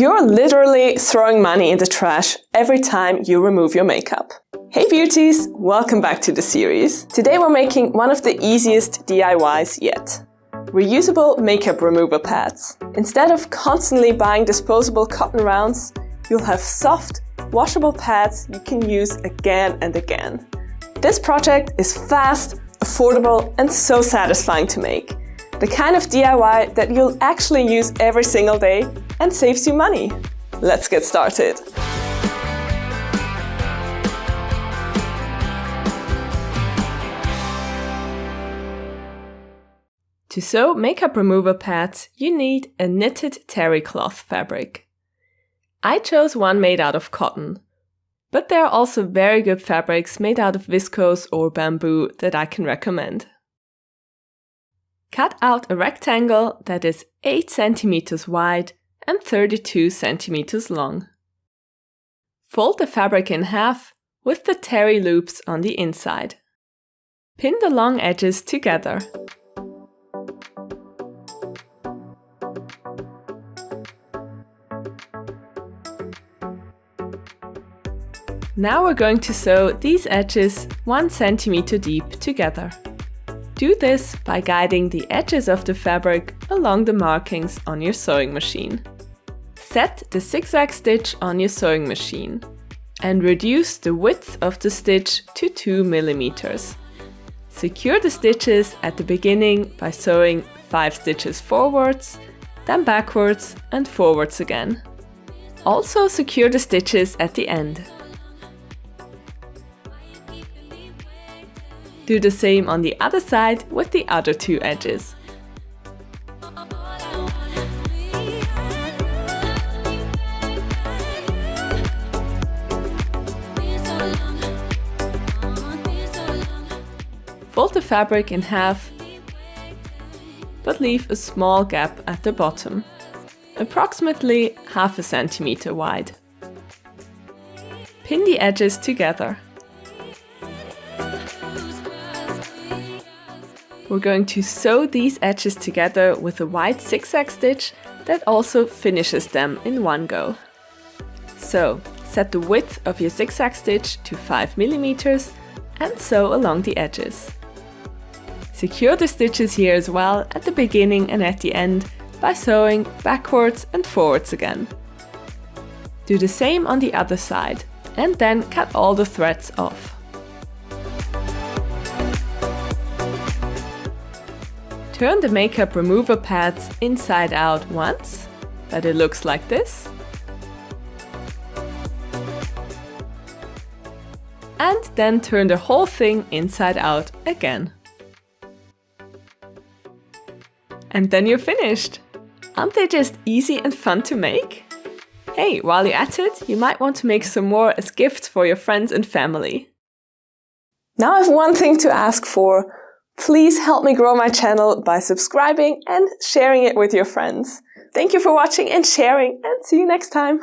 You're literally throwing money in the trash every time you remove your makeup. Hey beauties, welcome back to the series. Today we're making one of the easiest DIYs yet. Reusable makeup remover pads. Instead of constantly buying disposable cotton rounds, you'll have soft, washable pads you can use again and again. This project is fast, affordable and so satisfying to make. The kind of DIY that you'll actually use every single day and saves you money. Let's get started. To sew makeup remover pads, you need a knitted terry cloth fabric. I chose one made out of cotton, but there are also very good fabrics made out of viscose or bamboo that I can recommend. Cut out a rectangle that is 8 cm wide and 32 cm long. Fold the fabric in half with the terry loops on the inside. Pin the long edges together. Now we're going to sew these edges 1 cm deep together. Do this by guiding the edges of the fabric along the markings on your sewing machine. Set the zigzag stitch on your sewing machine and reduce the width of the stitch to 2 mm. Secure the stitches at the beginning by sewing 5 stitches forwards, then backwards and forwards again. Also secure the stitches at the end. Do the same on the other side with the other 2 edges. Fold the fabric in half, but leave a small gap at the bottom, approximately ½ cm wide. Pin the edges together. We're going to sew these edges together with a wide zigzag stitch that also finishes them in one go. So, set the width of your zigzag stitch to 5 mm and sew along the edges. Secure the stitches here as well at the beginning and at the end by sewing backwards and forwards again. Do the same on the other side and then cut all the threads off. Turn the makeup remover pads inside out once, that it looks like this. And then turn the whole thing inside out again. And then you're finished! Aren't they just easy and fun to make? Hey, while you're at it, you might want to make some more as gifts for your friends and family. Now I have one thing to ask for. Please help me grow my channel by subscribing and sharing it with your friends. Thank you for watching and sharing, and see you next time!